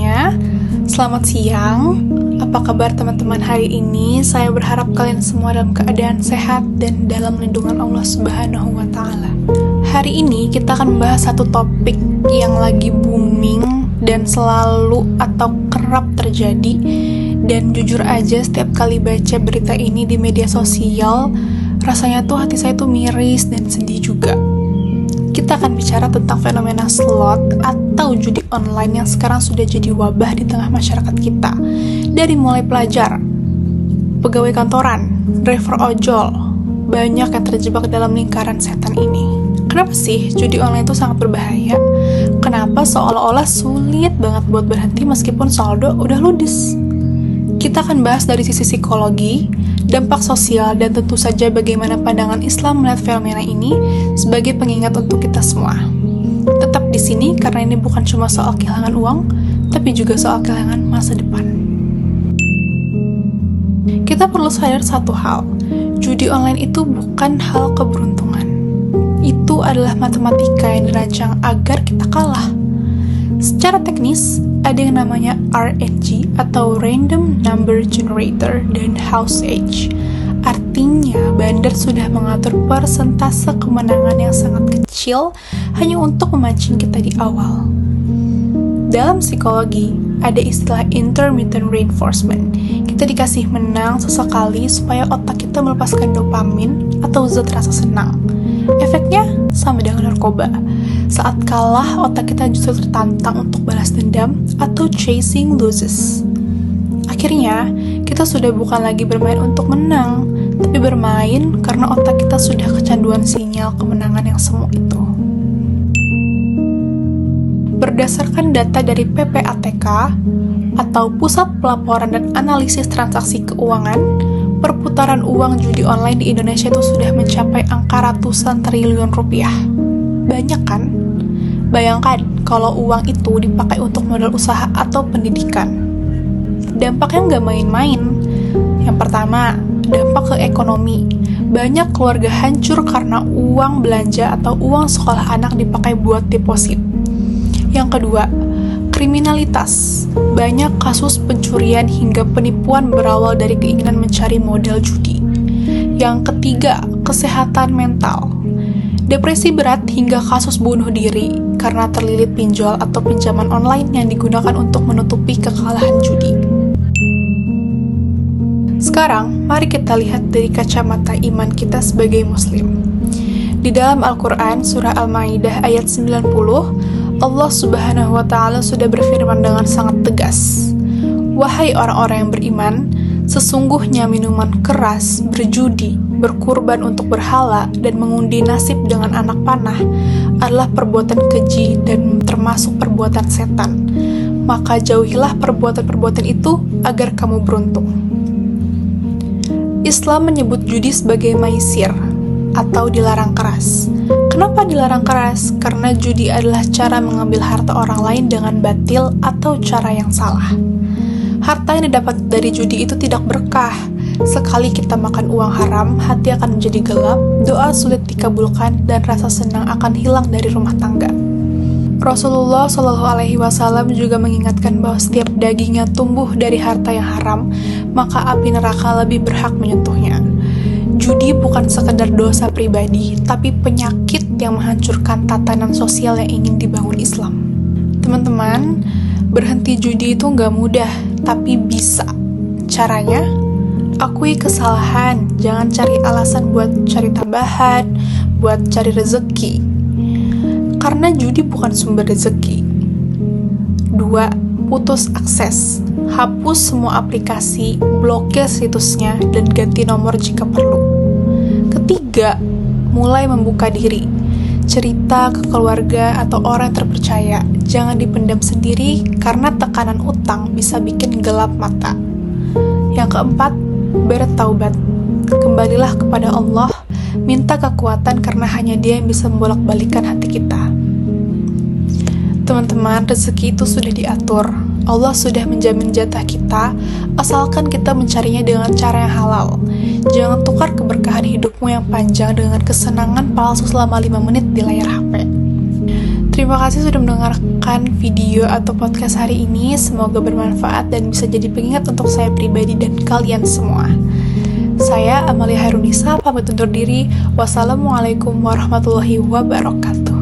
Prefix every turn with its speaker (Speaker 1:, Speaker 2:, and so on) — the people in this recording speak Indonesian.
Speaker 1: semuanya, selamat siang. Apa kabar teman-teman hari ini? Saya berharap kalian semua dalam keadaan sehat dan dalam lindungan Allah Subhanahu wa Ta'ala. Hari ini kita akan membahas satu topik yang lagi booming dan selalu atau kerap terjadi. Dan jujur aja, setiap kali baca berita ini di media sosial, rasanya tuh hati saya tuh miris dan sedih juga. Kita akan bicara tentang fenomena slot atau judi online yang sekarang sudah jadi wabah di tengah masyarakat kita. Dari mulai pelajar, pegawai kantoran, driver ojol, banyak yang terjebak dalam lingkaran setan ini. Kenapa sih judi online itu sangat berbahaya? Kenapa seolah-olah sulit banget buat berhenti meskipun saldo udah ludes? Kita akan bahas dari sisi psikologi, dampak sosial, dan tentu saja bagaimana pandangan Islam melihat fenomena ini sebagai pengingat untuk kita semua. Tetap di sini karena ini bukan cuma soal kehilangan uang, tapi juga soal kehilangan masa depan. Kita perlu sadar satu hal, judi online itu bukan hal keberuntungan. Itu adalah matematika yang dirancang agar kita kalah. Secara teknis, ada yang namanya RNG atau Random Number Generator dan House Age. Artinya, bandar sudah mengatur persentase kemenangan yang sangat kecil hanya untuk memancing kita di awal. Dalam psikologi, ada istilah intermittent reinforcement. Kita dikasih menang sesekali supaya otak kita melepaskan dopamin atau zat rasa senang. Efeknya sama dengan narkoba. Saat kalah, otak kita justru tertantang untuk balas dendam atau chasing losses. Akhirnya, kita sudah bukan lagi bermain untuk menang, tapi bermain karena otak kita sudah kecanduan sinyal kemenangan yang semu itu. Berdasarkan data dari PPATK atau Pusat Pelaporan dan Analisis Transaksi Keuangan, perputaran uang judi online di Indonesia itu sudah mencapai angka ratusan triliun rupiah. Banyak kan? Bayangkan kalau uang itu dipakai untuk modal usaha atau pendidikan. Dampaknya nggak main-main. Yang pertama, dampak ke ekonomi. Banyak keluarga hancur karena uang belanja atau uang sekolah anak dipakai buat deposit. Yang kedua, kriminalitas. Banyak kasus pencurian hingga penipuan berawal dari keinginan mencari modal judi. Yang ketiga, kesehatan mental. Depresi berat hingga kasus bunuh diri karena terlilit pinjol atau pinjaman online yang digunakan untuk menutupi kekalahan judi. Sekarang, mari kita lihat dari kacamata iman kita sebagai muslim. Di dalam Al-Quran, surah Al-Maidah ayat 90, Allah Subhanahu wa Ta'ala sudah berfirman dengan sangat tegas, "Wahai orang-orang yang beriman, sesungguhnya minuman keras, berjudi, berkurban untuk berhala, dan mengundi nasib dengan anak panah adalah perbuatan keji dan termasuk perbuatan setan. Maka jauhilah perbuatan-perbuatan itu agar kamu beruntung." Islam menyebut judi sebagai maisir atau dilarang keras. Kenapa dilarang keras? Karena judi adalah cara mengambil harta orang lain dengan batil atau cara yang salah. Harta yang didapat dari judi itu tidak berkah. Sekali kita makan uang haram, hati akan menjadi gelap, doa sulit dikabulkan, dan rasa senang akan hilang dari rumah tangga. Rasulullah SAW juga mengingatkan bahwa setiap dagingnya tumbuh dari harta yang haram, maka api neraka lebih berhak menyentuhnya. Judi bukan sekedar dosa pribadi, tapi penyakit yang menghancurkan tatanan sosial yang ingin dibangun Islam. Teman-teman, berhenti judi itu nggak mudah, tapi bisa. Caranya, akui kesalahan, jangan cari alasan buat cari tambahan, buat cari rezeki. Karena judi bukan sumber rezeki. 2. Putus akses. Hapus semua aplikasi, blokir situsnya, dan ganti nomor jika perlu. Ketiga, mulai membuka diri. Cerita ke keluarga atau orang terpercaya. Jangan dipendam sendiri karena tekanan utang bisa bikin gelap mata. Yang keempat, bertaubat. Kembalilah kepada Allah, minta kekuatan karena hanya Dia yang bisa membolak-balikan hati kita. Teman-teman, rezeki itu sudah diatur. Allah sudah menjamin jatah kita, asalkan kita mencarinya dengan cara yang halal. Jangan tukar keberkahan hidupmu yang panjang dengan kesenangan palsu selama 5 menit di layar HP. Terima kasih sudah mendengarkan video atau podcast hari ini. Semoga bermanfaat dan bisa jadi pengingat untuk saya pribadi dan kalian semua. Saya Amalia Hairunisa, pamit undur diri. Wassalamualaikum warahmatullahi wabarakatuh.